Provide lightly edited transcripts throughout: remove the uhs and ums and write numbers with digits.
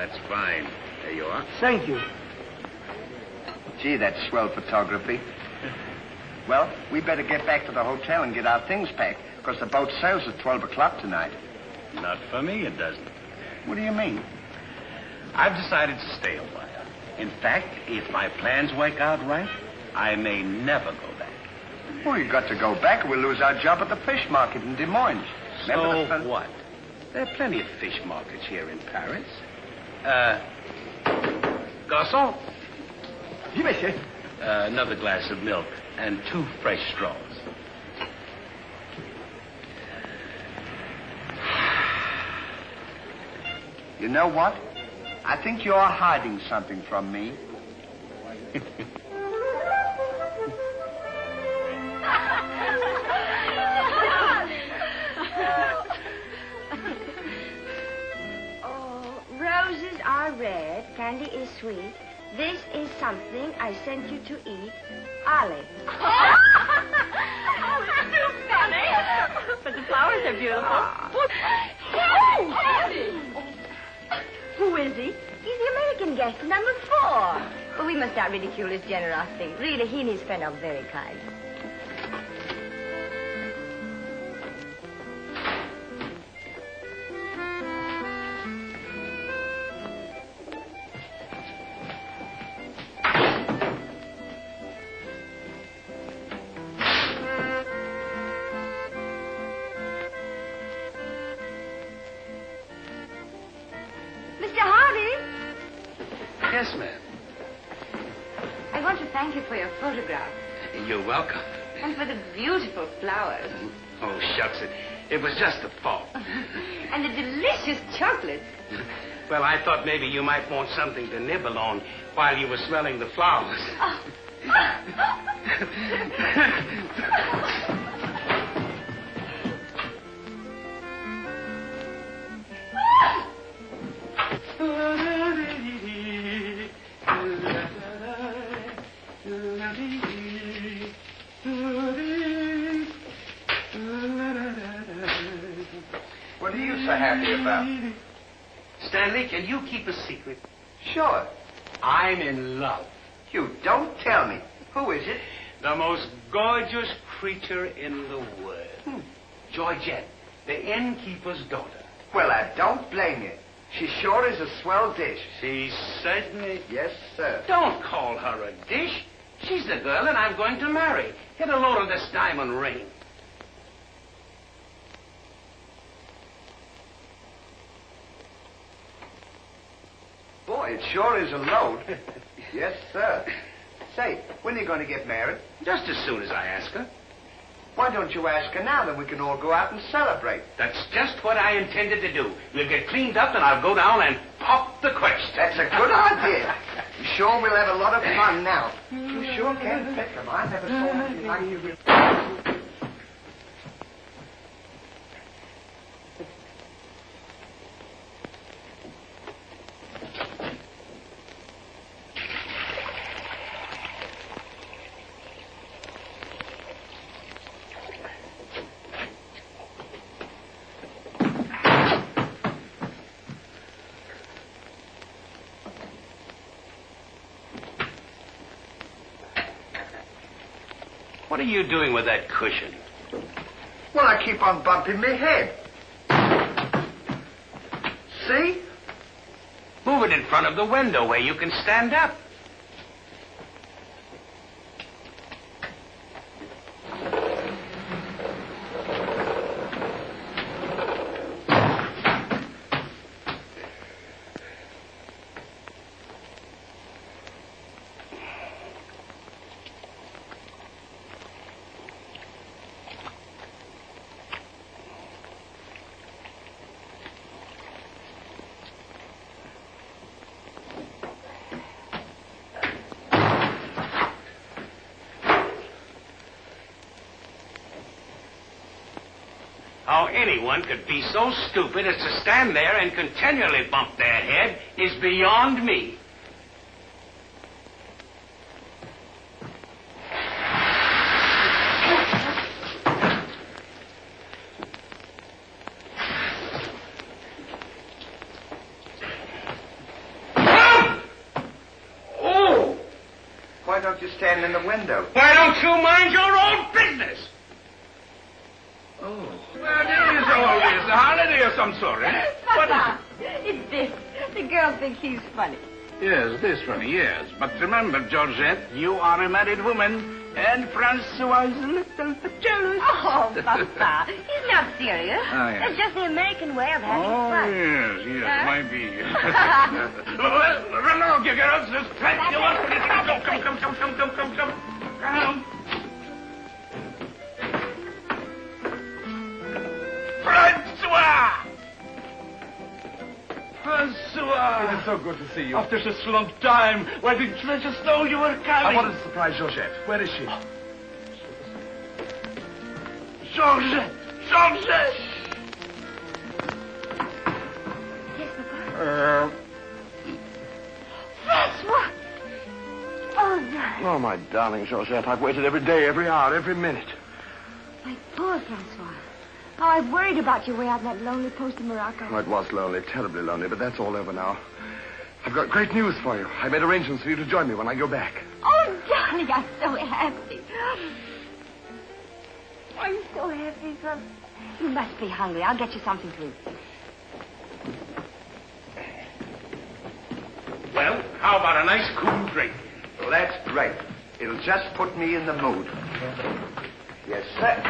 that's fine. There you are. Thank you. Gee, that's swell photography. Well, we better get back to the hotel and get our things packed, because the boat sails at 12 o'clock tonight. Not for me, it doesn't. What do you mean? I've decided to stay a while. In fact, if my plans work out right, I may never go back. Well, you've got to go back or we'll lose our job at the fish market in Des Moines. So what? There are plenty of fish markets here in Paris. Garçon? Oui, monsieur. Another glass of milk and 2 fresh straws. You know what? I think you're hiding something from me. Oh, roses are red, candy is sweet. This is something I sent you to eat. Ollie. Oh, it's too funny. But the flowers are beautiful. Who is he? He's the American guest, number 4. But we must not ridicule his generosity. Really, he and his friend are very kind. Yes, ma'am. I want to thank you for your photograph. You're welcome. And for the beautiful flowers. Oh, shucks. It was just a thought. And the delicious chocolates. Well, I thought maybe you might want something to nibble on while you were smelling the flowers. Oh. What are you so happy about? Stanley, can you keep a secret? Sure. I'm in love. You don't tell me. Who is it? The most gorgeous creature in the world. Georgette, the innkeeper's daughter. Well, I don't blame you. She sure is a swell dish. She certainly... Yes, sir. Don't call her a dish. She's the girl that I'm going to marry. Get a load of this diamond ring. Boy, it sure is a load. Yes, sir. Say, when are you going to get married? Just as soon as I ask her. Why don't you ask her now, then we can all go out and celebrate? That's just what I intended to do. We'll get cleaned up and I'll go down and pop the question. That's a good idea. You sure we'll have a lot of fun now. You sure can pick them. I never saw anything like you. What are you doing with that cushion? Well, I keep on bumping my head. See? Move it in front of the window where you can stand up. How anyone could be so stupid as to stand there and continually bump their head is beyond me. you standing in the window? Why don't you mind your own business? Oh. Well, it is always a holiday of some sort, eh? Papa, it's this. The girls think he's funny. Yes, this funny, yes. But remember, Georgette, you are a married woman, and Francois is a little bit jealous. Oh, Papa, he's not serious. Oh, yes. It's just the American way of having Oh, fun. yes, Huh? might be. Well, run along, you girls. There's plenty of us. Come. Come. Francois! Francois! It is so good to see you. After such a long time, where the treasure stone you were I carrying? wanted to surprise Georgette. Where is she? Georgette! Yes, Papa. Francois! Oh, darling. Oh, my darling Georgette, I've waited every day, every hour, every minute. My poor Francois. How I've worried about you way out in that lonely post in Morocco. Oh, it was lonely, terribly lonely, but that's all over now. I've got great news for you. I made arrangements for you to join me when I go back. Oh, darling, I'm so happy. I'm so happy, son. You must be hungry. I'll get you something to eat. Well, how about a nice cool drink? Well, that's great. It'll just put me in the mood. Yes, sir.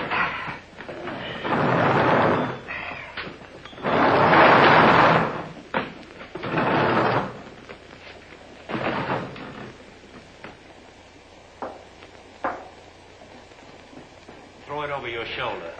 Throw it over your shoulder.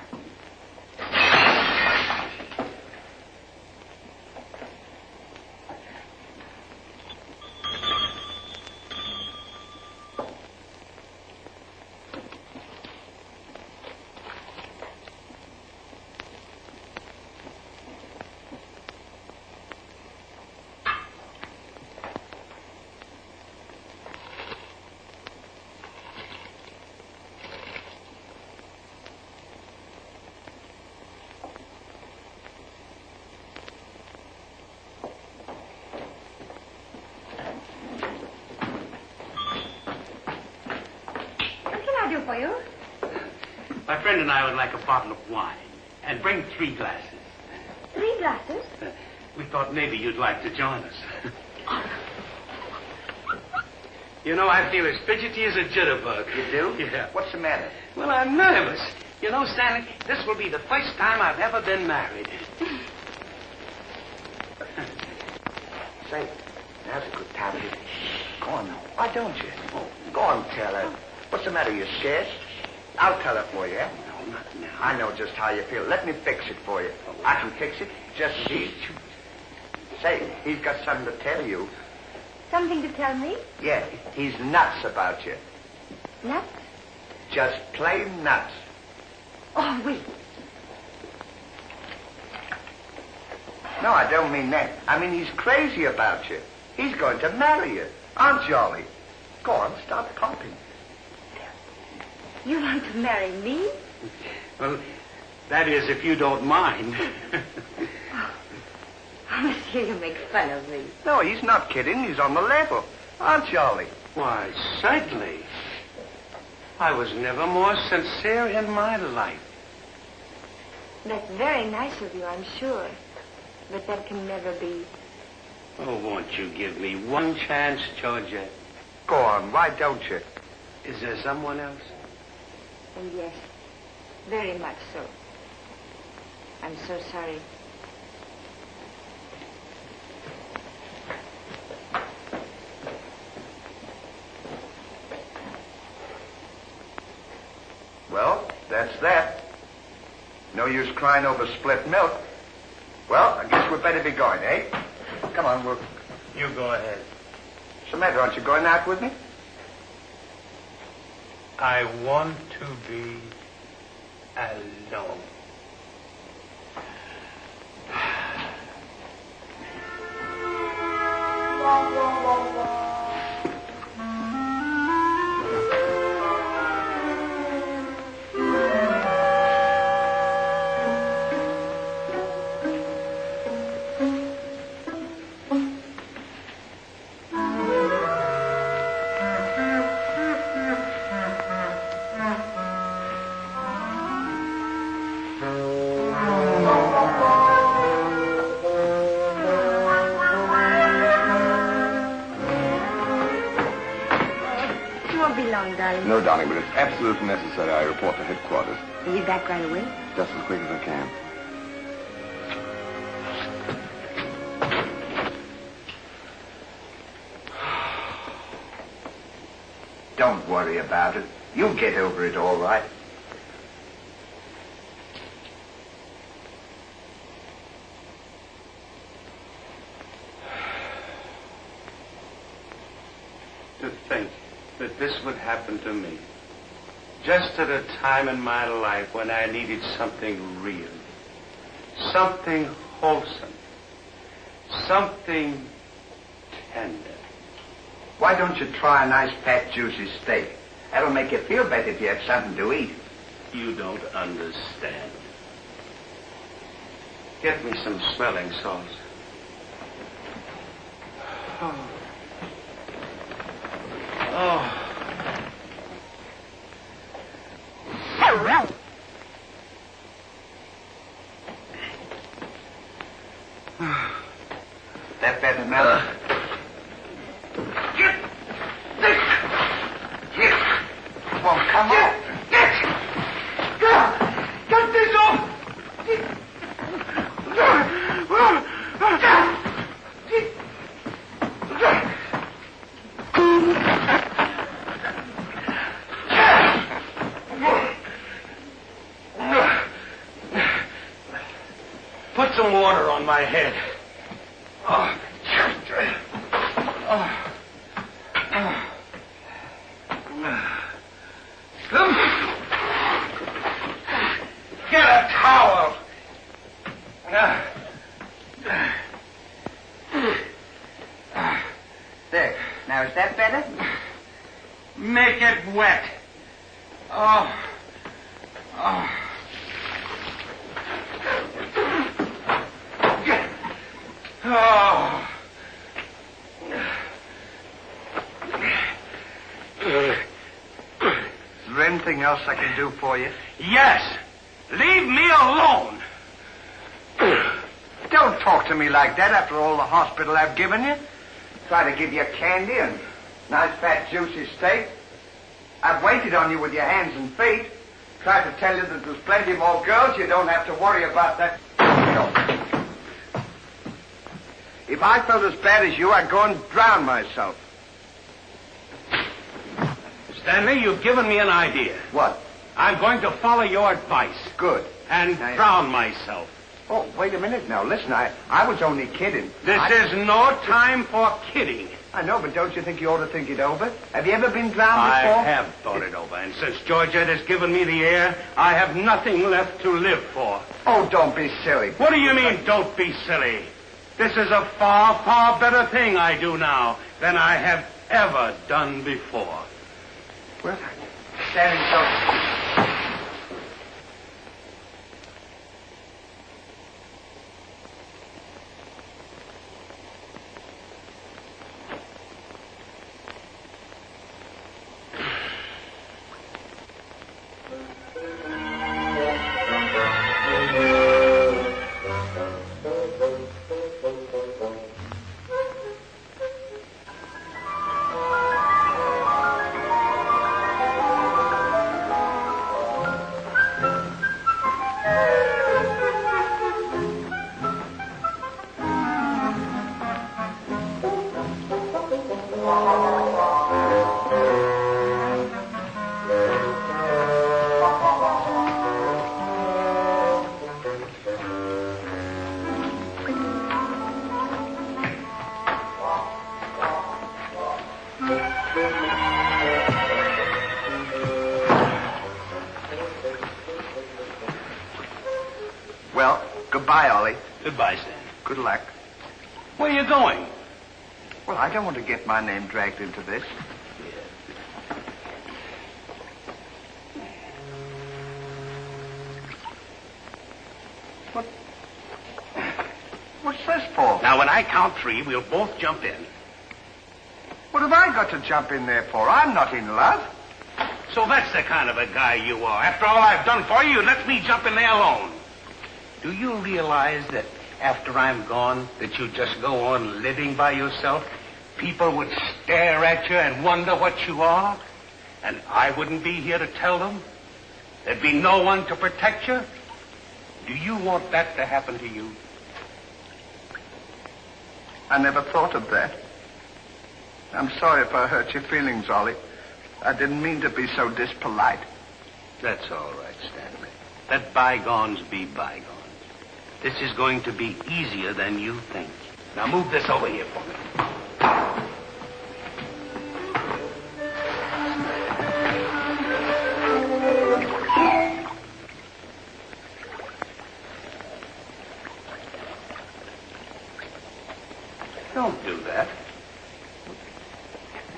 For you? My friend and I would like a bottle of wine. And bring 3 glasses. 3 glasses? We thought maybe you'd like to join us. You know, I feel as fidgety as a jitterbug. You do? Yeah. What's the matter? Well, I'm nervous. You know, Stanley, this will be the first time I've ever been married. Say, now's a good time to... Go on now. Why don't you? Oh, go on, tell her. What's the matter? You scared? I'll tell her for you, eh? No, not now. I know just how you feel. Let me fix it for you. I can fix it. Just see. Say, he's got something to tell you. Something to tell me? Yeah, he's nuts about you. Nuts? Just plain nuts. Oh, wait. No, I don't mean that. I mean he's crazy about you. He's going to marry you. Aren't you, Ollie? Go on, stop coughing. You want to marry me? Well, that is, if you don't mind. Oh, monsieur, you make fun of me. No, he's not kidding. He's on the level. Aren't you, Ollie? Why, certainly. I was never more sincere in my life. That's very nice of you, I'm sure. But that can never be. Oh, won't you give me one chance, Georgia? Go on, why don't you? Is there someone else? And yes, very much so. I'm so sorry. Well, that's that. No use crying over spilt milk. Well, I guess we'd better be going, eh? Come on, we'll... You go ahead. What's the matter? Aren't you going out with me? I want to be alone. darling? No, darling, but it's absolutely necessary I report to headquarters. Are you back right away? Just as quick as I can. Don't worry about it. You'll get over it all right. To think that this would happen to me. Just at a time in my life when I needed something real. Something wholesome. Something tender. Why don't you try a nice fat, juicy steak? That'll make you feel better if you have something to eat. You don't understand. Get me some smelling salts. Oh. Oh. That better now? Get this! Yes! Won't come off. Get this off! Put some water on my head. Oh. Get a towel. There. Now, is that better? Make it wet. Oh. Oh. Oh. Is there anything else I can do for you? Yes. Leave me alone. Don't talk to me like that after all the hospital I've given you. Try to give you candy and nice fat juicy steak. I've waited on you with your hands and feet. Tried to tell you that there's plenty more girls. You don't have to worry about that. If I felt as bad as you, I'd go and drown myself. Stanley, you've given me an idea. What? I'm going to follow your advice. Good. And Now, drown myself. Oh, wait a minute now. Listen, I was only kidding. This is no time for kidding. I know, but don't you think you ought to think it over? Have you ever been drowned I before? have thought it over, and since Georgette has given me the air, I have nothing left to live for. Oh, don't be silly. What do you mean, don't be silly? This is a far, far better thing I do now than I have ever done before. Well, standing so... Well, goodbye, Ollie. Goodbye, Stan. Good luck. Where are you going? Well, I don't want to get my name dragged into this. What's this for? Now, when I count three, we'll both jump in. What have I got to jump in there for? I'm not in love. So that's the kind of a guy you are. After all I've done for you, let me jump in there alone. Do you realize that after I'm gone, that you just go on living by yourself? People would stare at you and wonder what you are. And I wouldn't be here to tell them? There'd be no one to protect you? Do you want that to happen to you? I never thought of that. I'm sorry if I hurt your feelings, Ollie. I didn't mean to be so dispolite. That's all right, Stanley. Let bygones be bygones. This is going to be easier than you think. Now move this over here for me. Don't do that.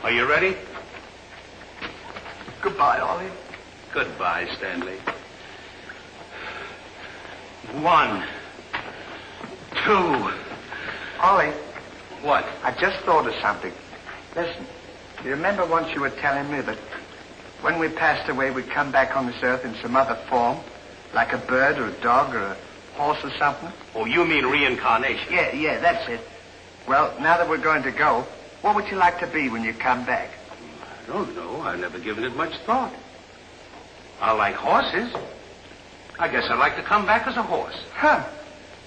Are you ready? Goodbye, Ollie. Goodbye, Stanley. 1, 2. Ollie, What? I just thought of something. Listen, you remember once you were telling me that when we passed away, we'd come back on this earth in some other form? Like a bird or a dog or a horse or something? Oh, you mean reincarnation? Yeah, that's it. Well, now that we're going to go, what would you like to be when you come back? I don't know. I've never given it much thought. I like horses. I guess I'd like to come back as a horse. Huh.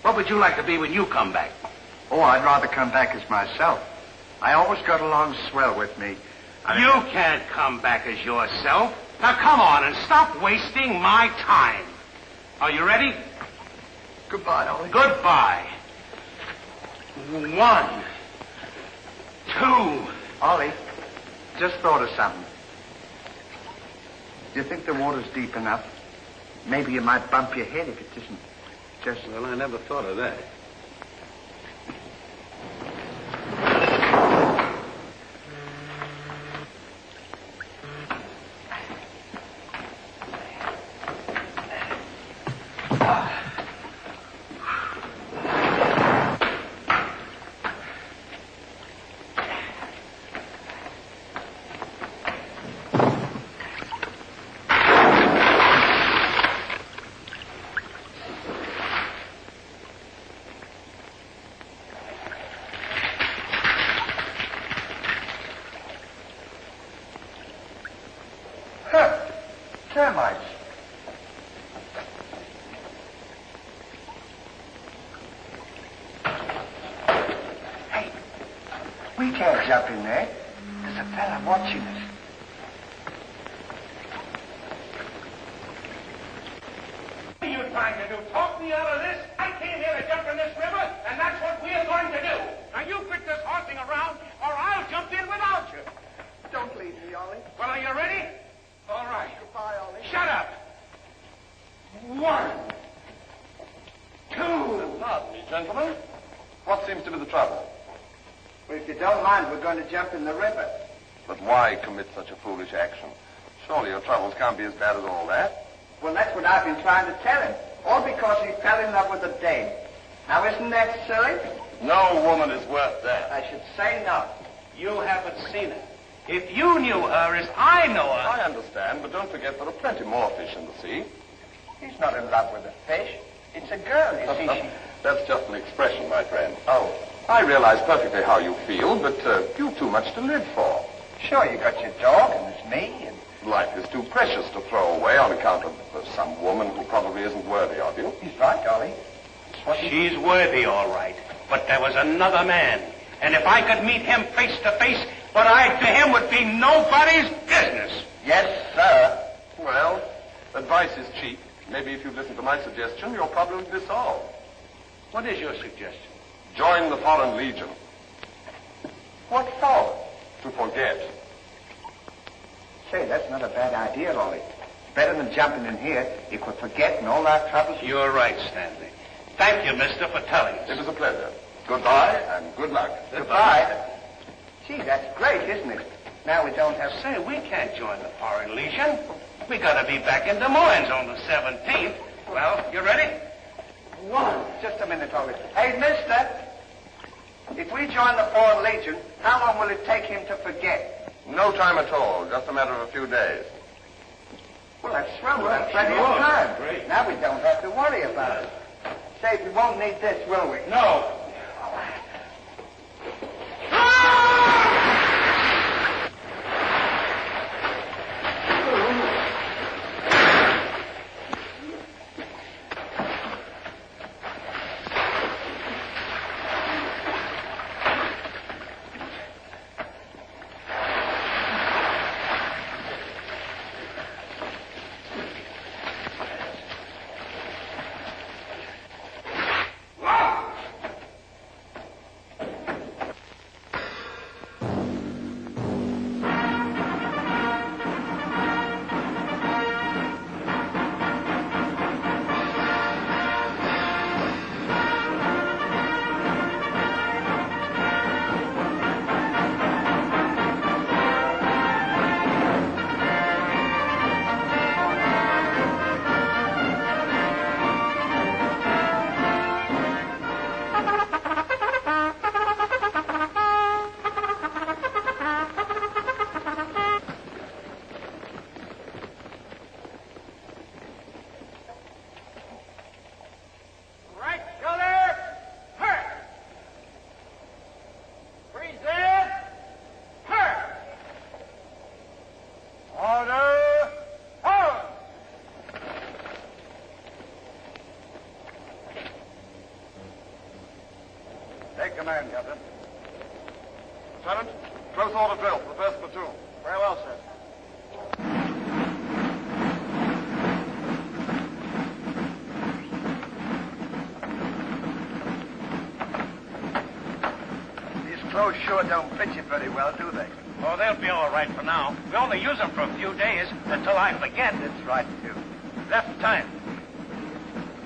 What would you like to be when you come back? Oh, I'd rather come back as myself. I always got along swell with me. You can't come back as yourself. Now, come on and stop wasting my time. Are you ready? Goodbye, Ollie. Goodbye. 1, 2. Ollie, just thought of something. Do you think the water's deep enough? Maybe you might bump your head if it isn't just... Well, I never thought of that. Termites. Hey, we can't jump in there. There's a fella watching us. What are you trying to do? Talk me out of this? I came here to jump in this river, and that's what we're going to do. Now, you quit this horsing around, or I'll jump in without you. Don't leave me, Ollie. Well, are you ready? All right. Goodbye, Ollie. Shut up. 1, 2. Pardon me, gentlemen. What seems to be the trouble? Well, if you don't mind, we're going to jump in the river. But why commit such a foolish action? Surely your troubles can't be as bad as all that. Well, that's what I've been trying to tell him. All because he fell in love with a dame. Now, isn't that silly? No woman is worth that. I should say not. You haven't seen her. If you knew her as I know her... I understand, but don't forget there are plenty more fish in the sea. He's not in love with a fish. It's a girl, you see. That's just an expression, my friend. Oh, I realize perfectly how you feel, but you've too much to live for. Sure, you got your dog, and there's me, and... Life is too precious to throw away on account of some woman who probably isn't worthy of you. He's right, Ollie. She's worthy, all right. But there was another man. And if I could meet him face to face, what I did to him would be nobody's business. Yes, sir. Well, advice is cheap. Maybe if you listen to my suggestion, your problem will be solved. What is your suggestion? Join the Foreign Legion. What for? To forget. Say, that's not a bad idea, Ollie. Better than jumping in here if we're forgetting all our troubles. You're right, Stanley. Thank you, mister, for telling us. It was a pleasure. Goodbye and good luck. Goodbye. Gee, that's great, isn't it? Now we don't have... Say, we can't join the Foreign Legion. We gotta be back in Des Moines on the 17th. Well, you ready? 1. Just a minute, Ollie. Hey, mister. If we join the Foreign Legion, how long will it take him to forget? No time at all. Just a matter of a few days. Well, that's swell. We'll have plenty of time. Great. Now we don't have to worry about it. Say, we won't need this, will we? No. your command, Captain. Lieutenant, close order drill for the first platoon. Very well, sir. These clothes sure don't fit you very well, do they? Oh, they'll be all right for now. We only use them for a few days until I forget. That's right, too. Left time.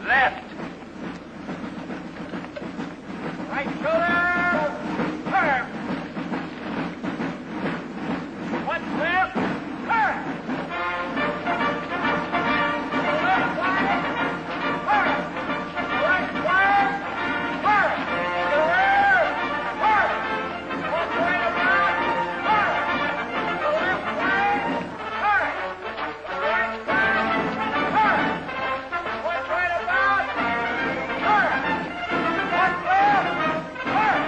Left. Right shoulder. Turn. One left. Turn. Left side. Turn. Right side. Turn. The rear. Turn. One right about. Turn. The left side. Turn. The right side. Turn. One right about. Turn. One left. Turn.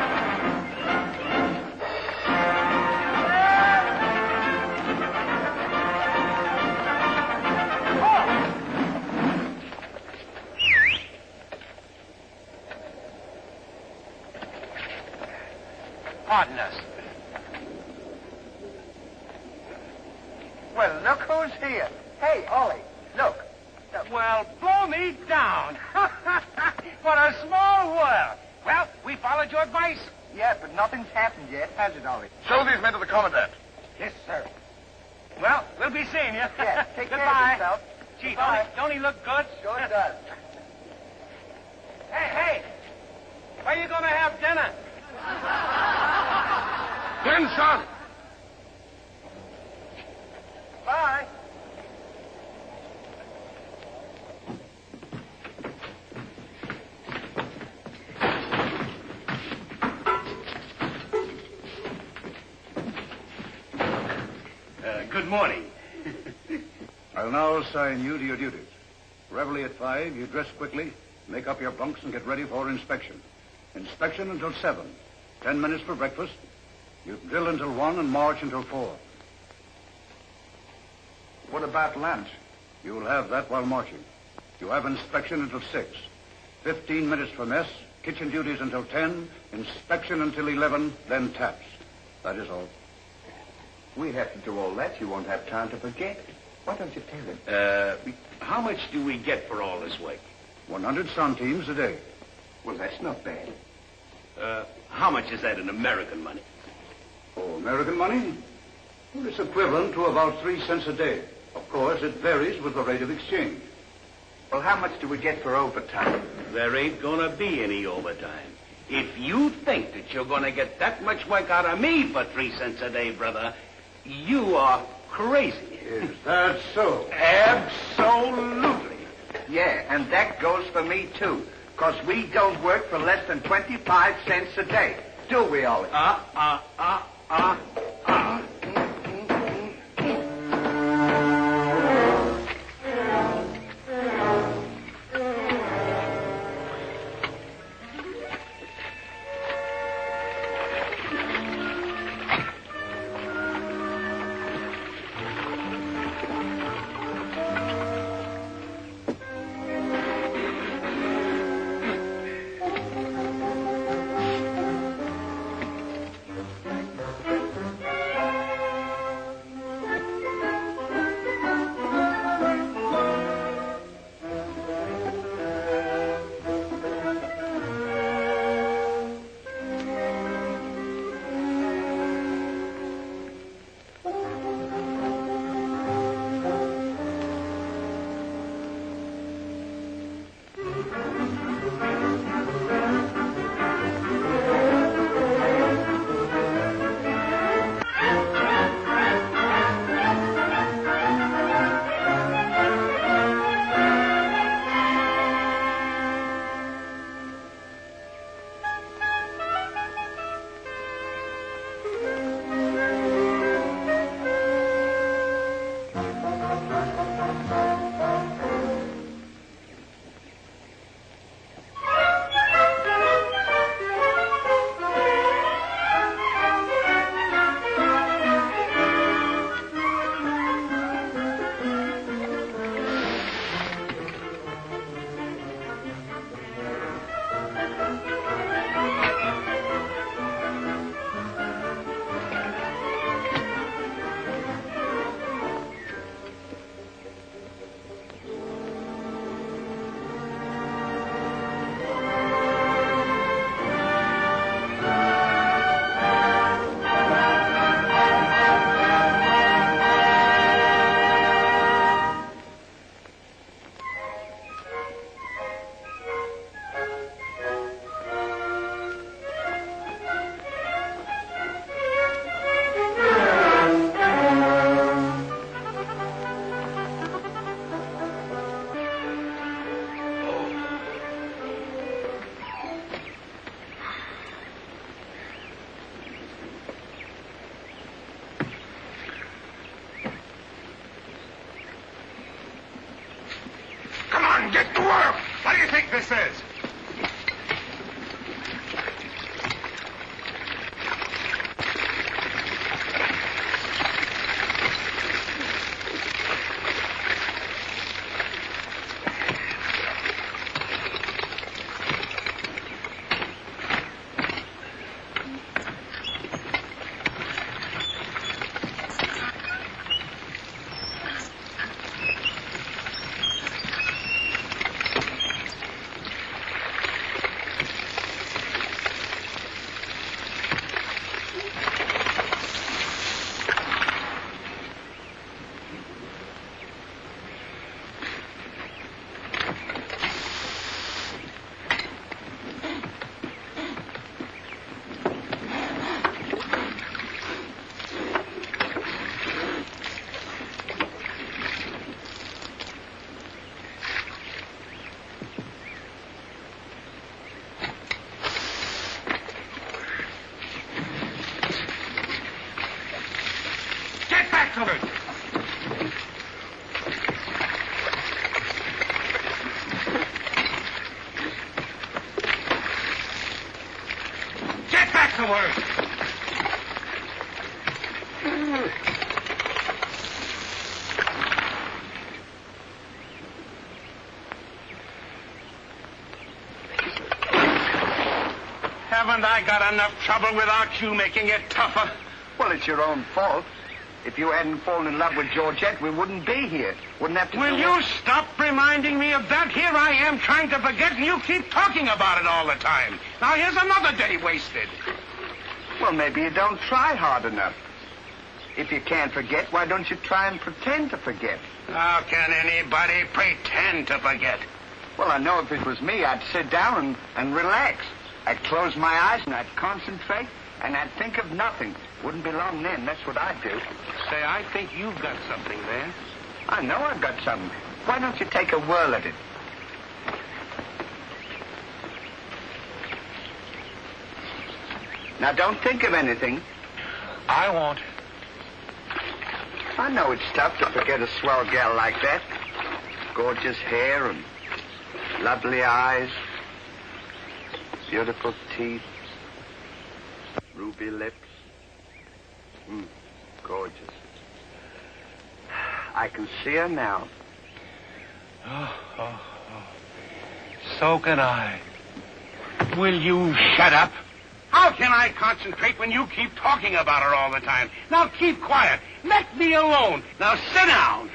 Pardon us. Well, look who's here. Hey, Ollie, look. Well, blow me down. What a small world. Well, we followed your advice. Yeah, but nothing's happened yet, has it, Ollie? Show these men to the commandant. Yes, sir. Well, we'll be seeing you. Yeah, take care Goodbye. of yourself. Gee, Goodbye. don't he look good? Sure does. Hey, where you going to have dinner? Attention! Bye. Good morning. I'll now assign you to your duties. Reveille at 5, you dress quickly, make up your bunks, and get ready for inspection. Inspection until 7. 10 minutes for breakfast. You drill until 1 and march until 4. What about lunch? You'll have that while marching. You have inspection until 6. 15 minutes for mess, kitchen duties until 10, inspection until 11, then taps. That is all. We have to do all that. You won't have time to forget. Why don't you tell him? How much do we get for all this work? 100 centimes a day. Well, that's not bad. How much is that in American money? Oh, American money? Well, it's equivalent to about 3 cents a day. Of course, it varies with the rate of exchange. Well, how much do we get for overtime? There ain't gonna be any overtime. If you think that you're gonna get that much work out of me for 3 cents a day, brother, you are crazy. Is that so? Absolutely. Yeah, and that goes for me, too. Because we don't work for less than 25 cents a day. Do we, Ollie? to work. Get back to work. Haven't I got enough trouble without you making it tougher? Well, it's your own fault. If you hadn't fallen in love with Georgette, we wouldn't be here. Wouldn't have to. Will you stop reminding me of that? Here I am trying to forget, and you keep talking about it all the time. Now here's another day wasted. Well, maybe you don't try hard enough. If you can't forget, why don't you try and pretend to forget? How can anybody pretend to forget? Well, I know if it was me, I'd sit down and relax. I'd close my eyes and I'd concentrate and I'd think of nothing. Wouldn't be long then. That's what I'd do. Say, I think you've got something there. I know I've got something. Why don't you take a whirl at it? Now, don't think of anything. I won't. I know it's tough to forget a swell gal like that. Gorgeous hair and lovely eyes. Beautiful teeth. Ruby lips. Gorgeous. I can see her now. Oh. So can I. Will you shut up? How can I concentrate when you keep talking about her all the time? Now keep quiet. Let me alone. Now sit down.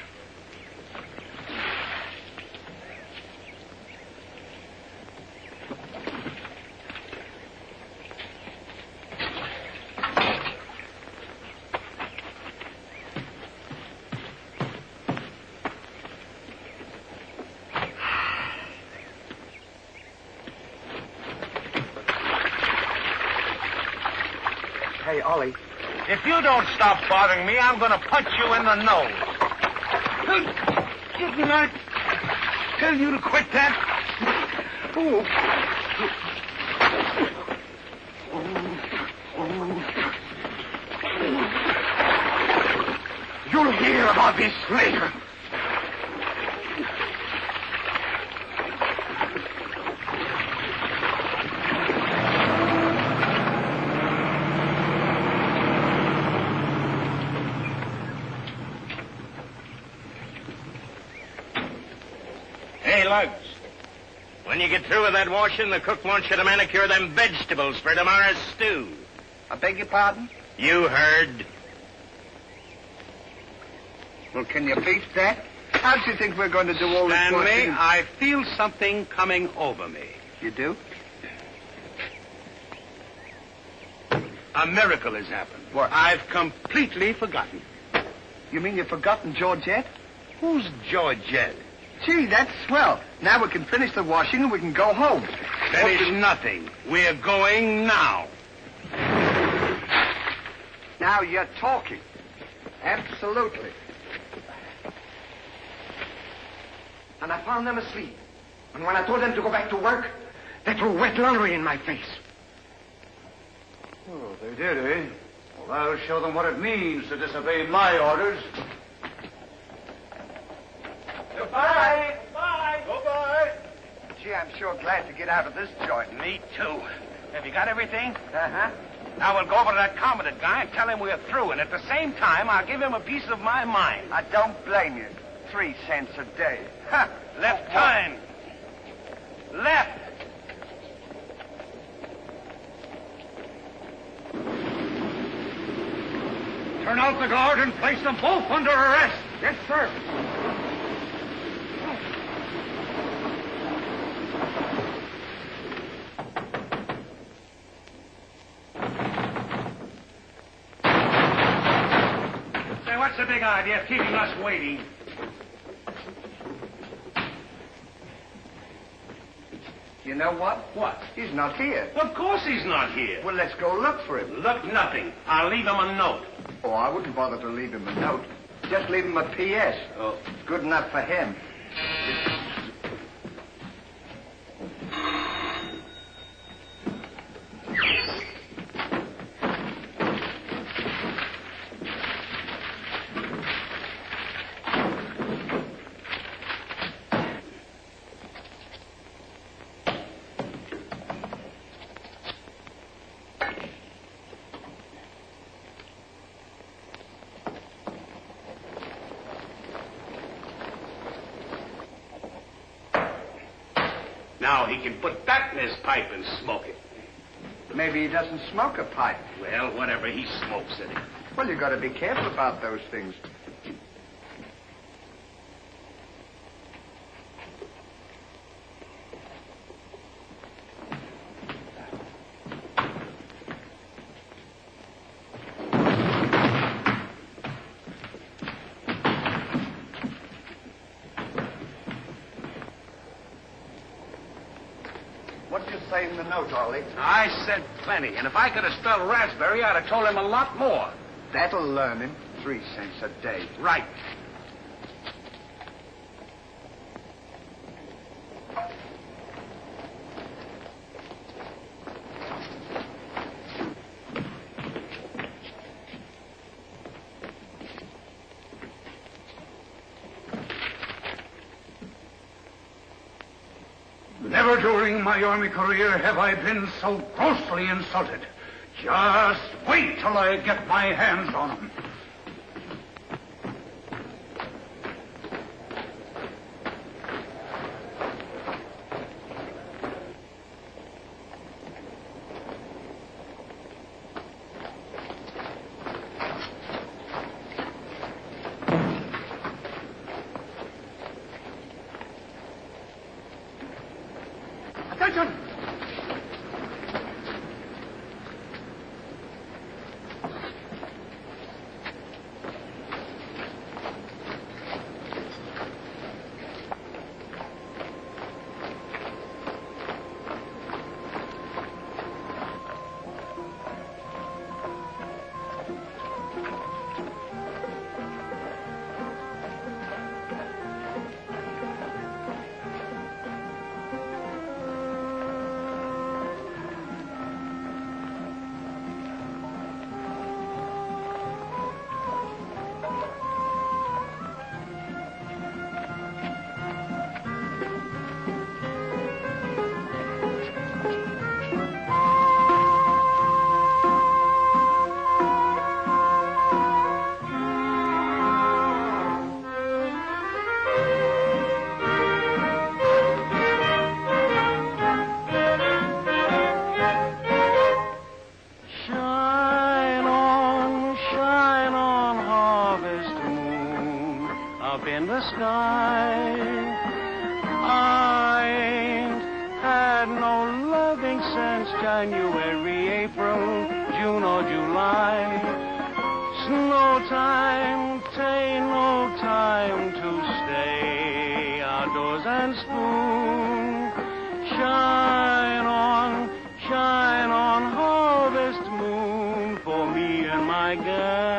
Hey, Ollie. If you don't stop bothering me, I'm going to punch you in the nose. Didn't I tell you to quit that? Oh. You'll hear about this later. Hey, Lugs. When you get through with that washing, the cook wants you to manicure them vegetables for tomorrow's stew. I beg your pardon? You heard. Well, can you beat that? How do you think we're going to do all this Stanley, washing? I feel something coming over me. You do? A miracle has happened. What? I've completely forgotten. You mean you've forgotten Georgette? Who's Georgette? Gee, that's swell. Now we can finish the washing and we can go home. Finish nothing. We're going now. Now you're talking. Absolutely. And I found them asleep. And when I told them to go back to work, they threw wet laundry in my face. Oh, they did, eh? Well, I'll show them what it means to disobey my orders. Goodbye. Bye. Goodbye. Gee, I'm sure glad to get out of this joint. Me too. Have you got everything? Uh-huh. Now we'll go over to that commandant guy and tell him we're through, and at the same time, I'll give him a piece of my mind. I don't blame you. 3 cents a day. Ha! Left turn. Left. Turn out the guard and place them both under arrest. Yes, sir. Say, what's the big idea of keeping us waiting? You know what? What? He's not here. Of course he's not here. Well, let's go look for him. Look, nothing. I'll leave him a note. Oh, I wouldn't bother to leave him a note. Just leave him a P.S. Oh. Good enough for him. Now he can put that in his pipe and smoke it. Maybe he doesn't smoke a pipe. Well, whatever, he smokes it. Well, you got to be careful about those things. What do you say in the note, Ollie? I said plenty, and if I could have spelled raspberry, I'd have told him a lot more. That'll learn him. 3 cents a day. Right. Never during my army career have I been so grossly insulted. Just wait till I get my hands on him. Attention! In the sky, I ain't had no loving since January, April, June or July. Snow time, tain't no time to stay outdoors and spoon. Shine on, harvest moon for me and my gal.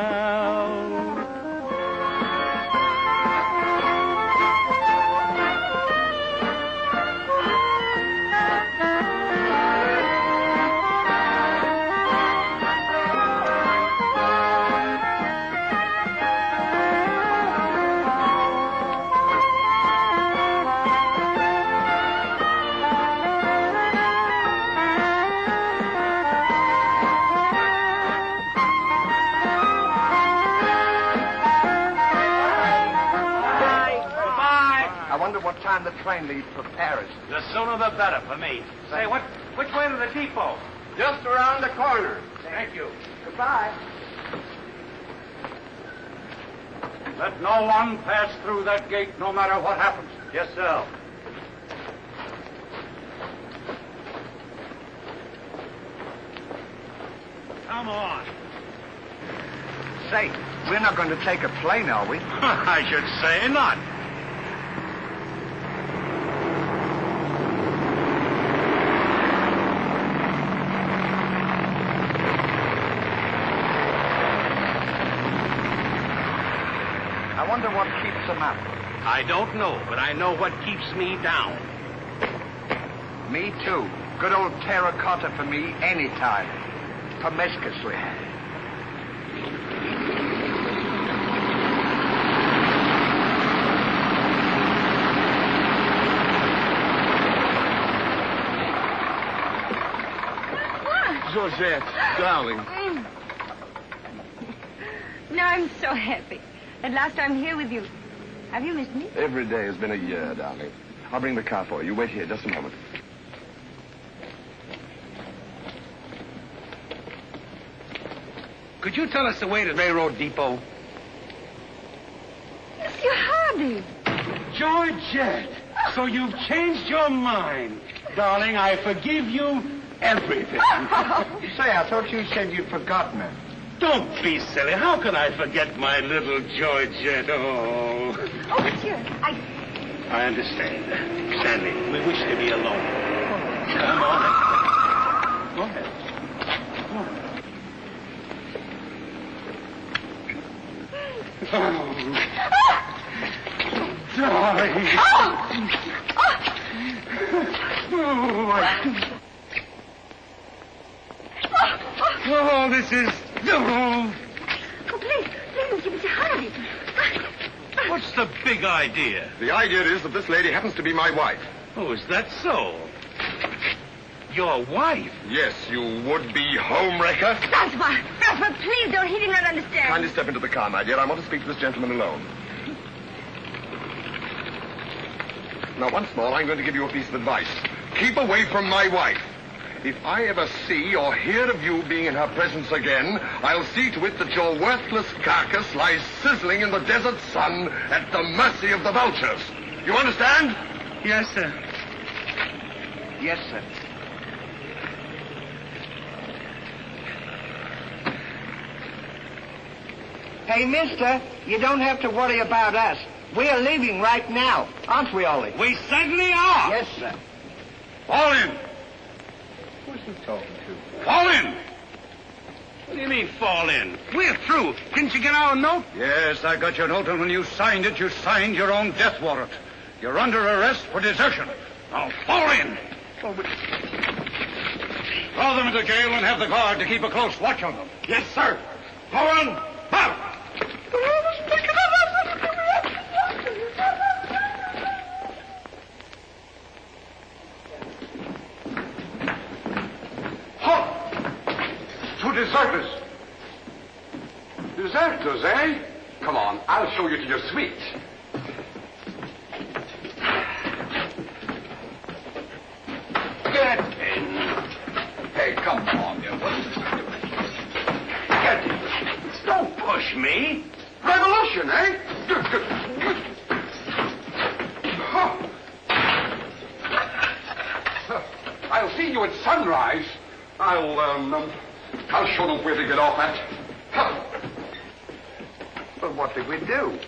What time the train leaves for Paris? The sooner the better for me. Say, which way to the depot? Just around the corner. Thank you. Goodbye. Let no one pass through that gate, no matter what happens. Yes, sir. Come on. Say, we're not going to take a plane, are we? I should say not. I wonder what keeps them up. I don't know, but I know what keeps me down. Me too. Good old terracotta for me anytime. Promiscuously. Georgette, darling. Now I'm so happy. At last I'm here with you. Have you missed me? Every day has been a year, darling. I'll bring the car for you. Wait here just a moment. Could you tell us the way to the railroad depot? Monsieur Hardy. Georgette, so you've changed your mind. Darling, I forgive you everything. Say, I thought you said you'd forgotten her. Don't be silly. How can I forget my little Georgette? Oh. Oh, monsieur, I understand. Stanley, we wish to be alone. Come on. Go ahead. Go ahead. Oh. Darling. Oh, this is... Oh, please, Mr. Hardy. What's the big idea? The idea is that this lady happens to be my wife. Oh, is that so? Your wife? Yes, you would-be homewrecker. Francois, please don't. He did not understand. Kindly step into the car, my dear. I want to speak to this gentleman alone. Now, once more, I'm going to give you a piece of advice. Keep away from my wife. If I ever see or hear of you being in her presence again, I'll see to it that your worthless carcass lies sizzling in the desert sun at the mercy of the vultures. You understand? Yes, sir. Yes, sir. Hey, mister, you don't have to worry about us. We're leaving right now, aren't we, Ollie? We certainly are. Yes, sir. Fall in. Who's he talking to? Fall in. What do you mean, fall in? We're through. Didn't you get our note? Yes, I got your note, and when you signed it, you signed your own death warrant. You're under arrest for desertion. Now, fall in. Throw them into jail and have the guard to keep a close watch on them. Yes, sir. Go on. Out. Halt! Two deserters. Deserters, eh? Come on, I'll show you to your suite. Get in. Hey, come on, you. What's this doing? Get in. Don't push me. Revolution, eh? I'll see you at sunrise. I'll show them where to get off at. Well, what did we do?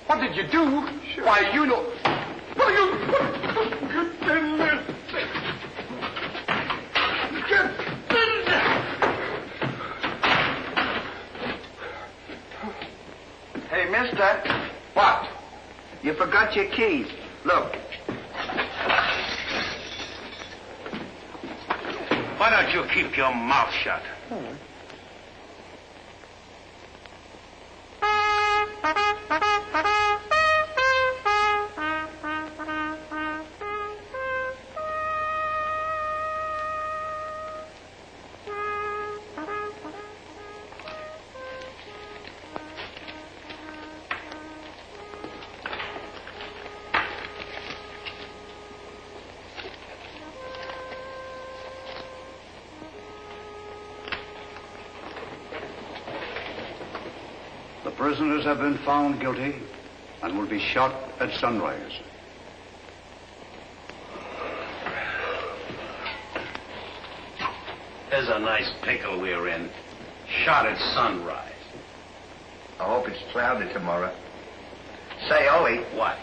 What did you do? Sure. Why, you know... What are you... Get in there. Get in there. Hey, mister. What? You forgot your keys. Look. Why don't you keep your mouth shut? The prisoners have been found guilty and will be shot at sunrise. There's a nice pickle we're in. Shot at sunrise. I hope it's cloudy tomorrow. Say, Ollie, What?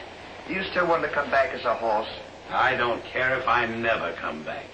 do you still want to come back as a horse? I don't care if I never come back.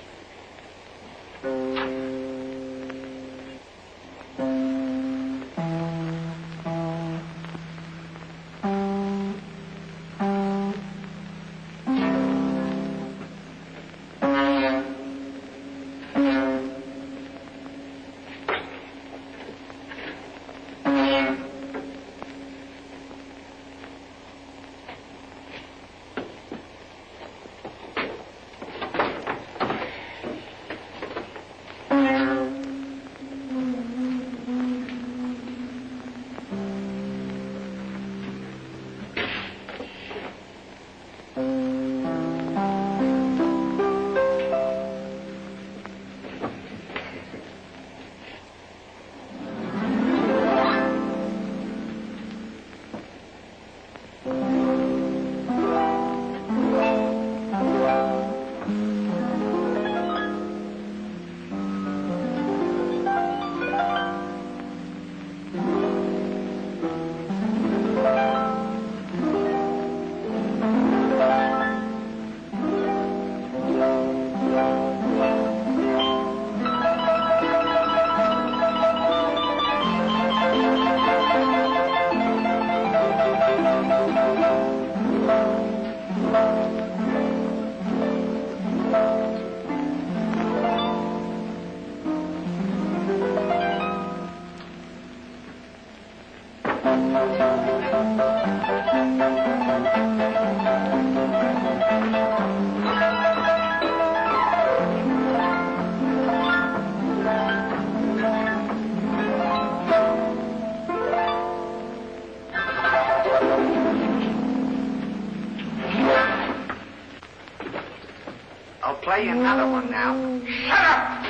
play another one now. Shut up!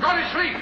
Go to sleep!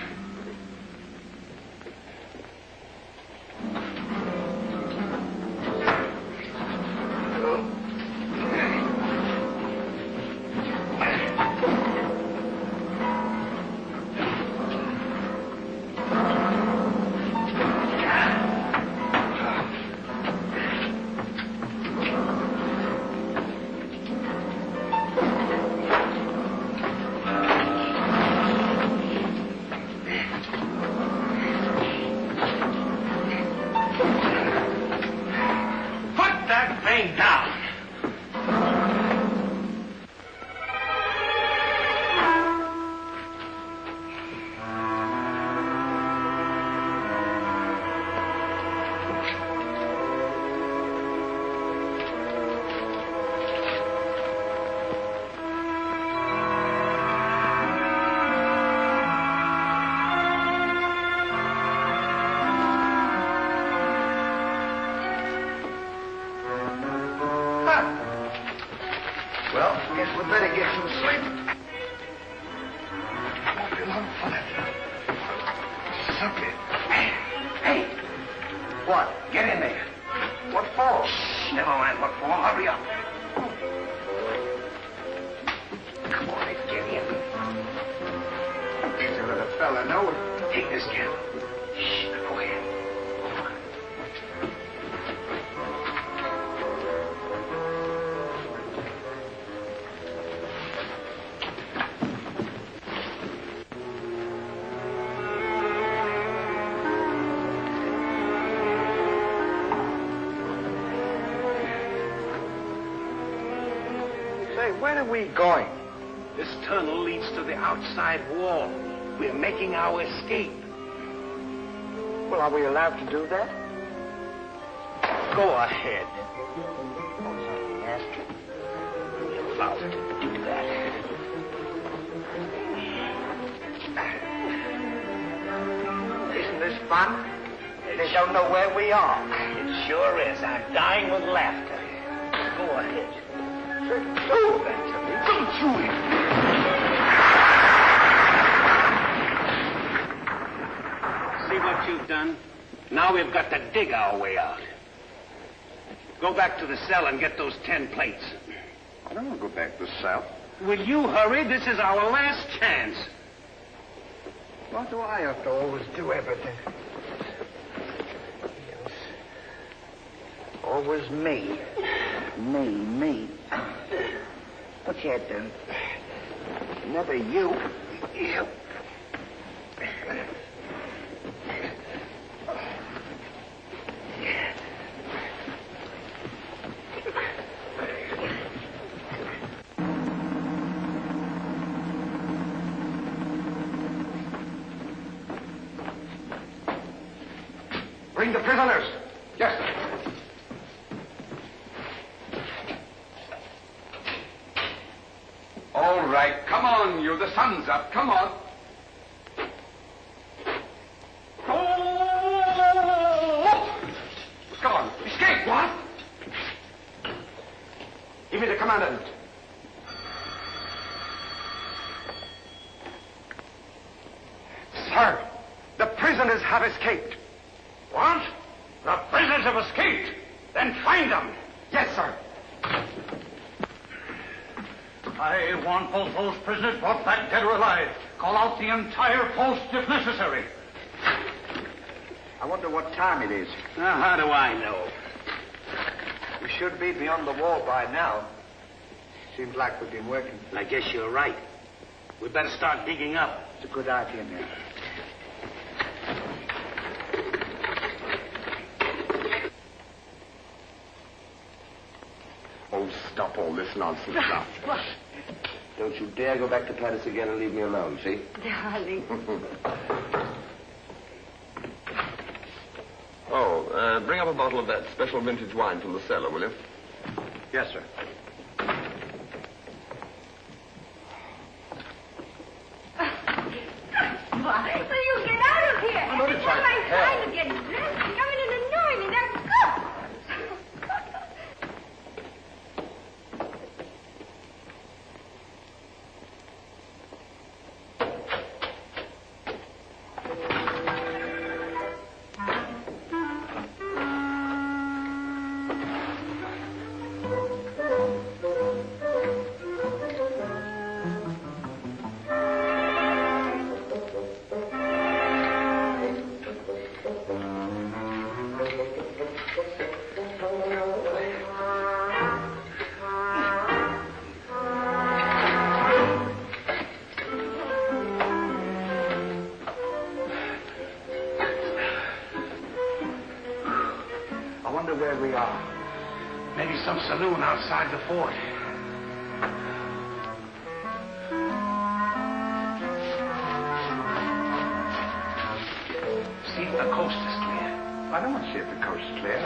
Well, guess we better get some sleep. Won't be long for that. Something. Hey! What? Get in there. What for? Shh, never mind what for. Hurry up. Come on, get in. Just let a fella know. Take this candle. Shh, go ahead. Where are we going? This tunnel leads to the outside wall. We're making our escape. Well, are we allowed to do that? Go ahead. Yes. We're allowed to do that. Isn't this fun? They don't know where we are. It sure is. I'm dying with laughter. Go ahead. Don't you? See what you've done? Now we've got to dig our way out. Go back to the cell and get those 10 plates. I don't want to go back to the cell. Will you hurry? This is our last chance. Why do I have to always do everything? Yes. Always me. Me. Put your head down. Never you. You. Bring the prisoners. Yes, sir. All right, come on, you. The sun's up. Come on. Oh! Come on. Escape. What? Give me the commandant. Sir, the prisoners have escaped. What? The prisoners have escaped. Then find them. Yes, sir. I want both those prisoners brought back dead or alive. Call out the entire post if necessary. I wonder what time it is. Now, how do I know? We should be beyond the wall by now. Seems like we've been working. I guess you're right. We better start digging up. It's a good idea, man. Oh, stop all this nonsense now. What? Don't you dare go back to Paris again and leave me alone, see? Darling. Bring up a bottle of that special vintage wine from the cellar, will you? Yes, sir. Why? So you get out of here. I'm only It's trying not my to help. time to get dressed. You come in and annoy me. Now go. wonder where we are. Maybe some saloon outside the fort. See if the coast is clear. I don't want to see if the coast is clear.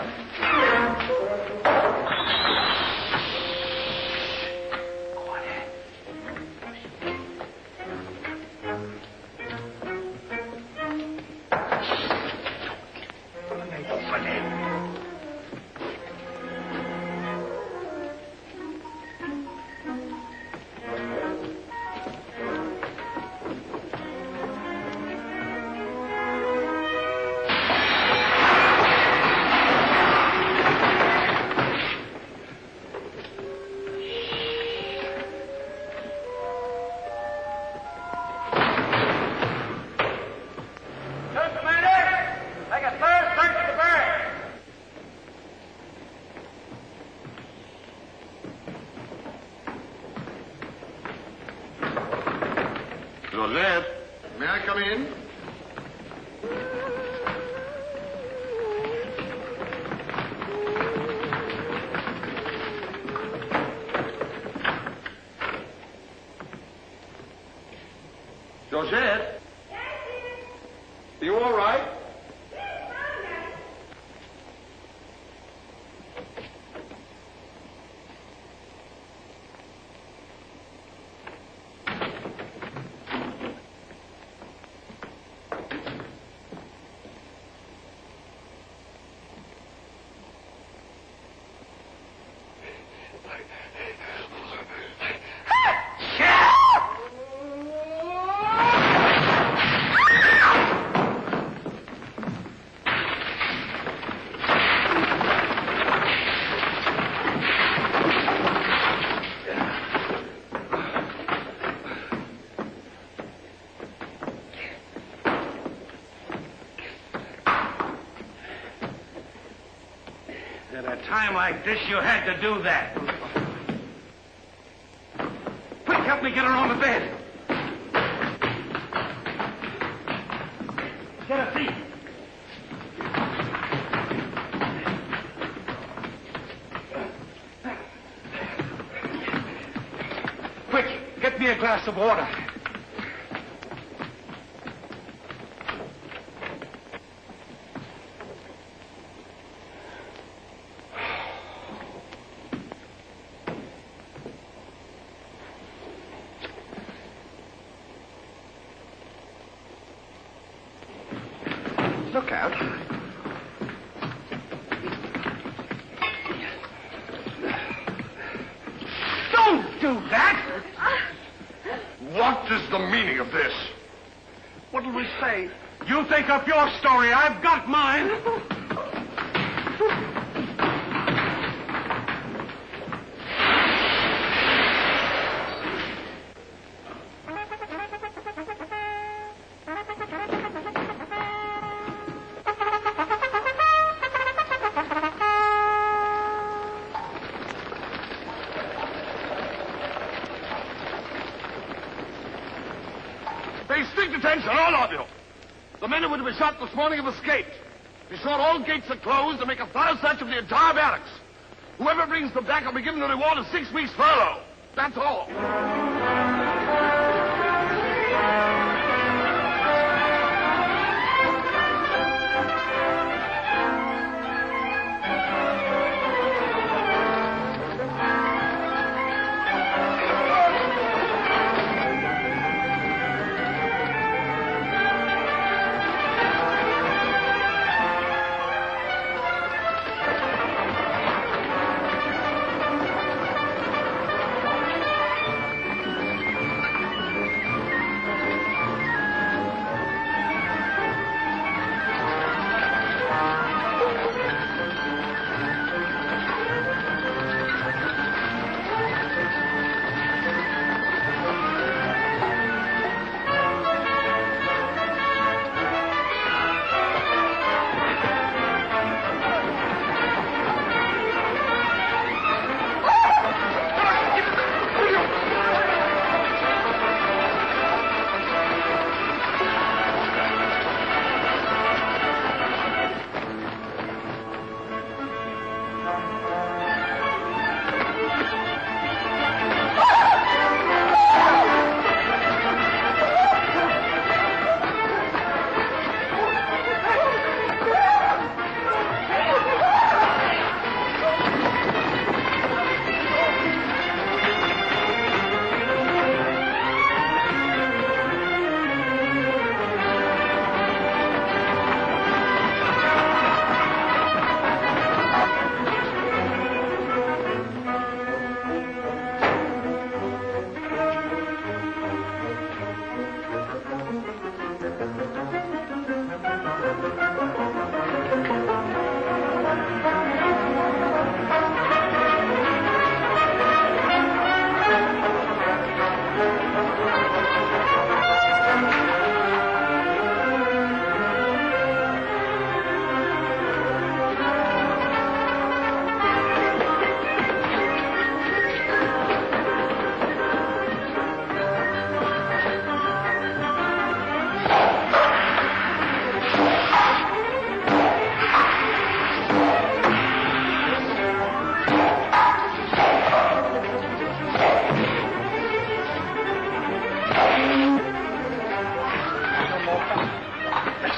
Laurel, may I come in? Georgette? Are you all right? At a time like this, you had to do that. Quick, help me get her on the bed. Get a seat. Quick, get me a glass of water. Look out. Don't do that! What is the meaning of this? What'll we say? You think up your story. I've got mine. Pay strict attention, all of you. The men who were to be shot this morning have escaped. Be sure all gates are closed and make a thorough search of the entire barracks. Whoever brings them back will be given a reward of 6 weeks' furlough. That's all.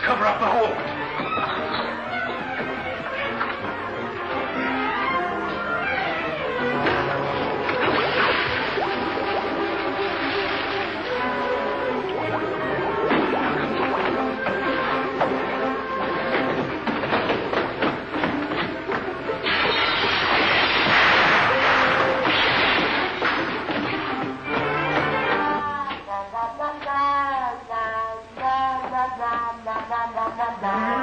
Cover up the hole. Bye.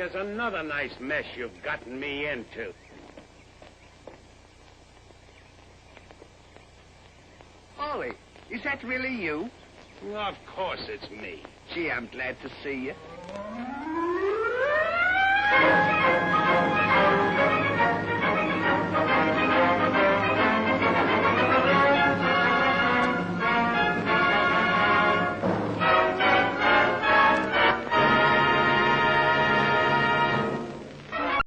here's another nice mess you've gotten me into. Ollie, is that really you? Of course it's me. Gee, I'm glad to see you.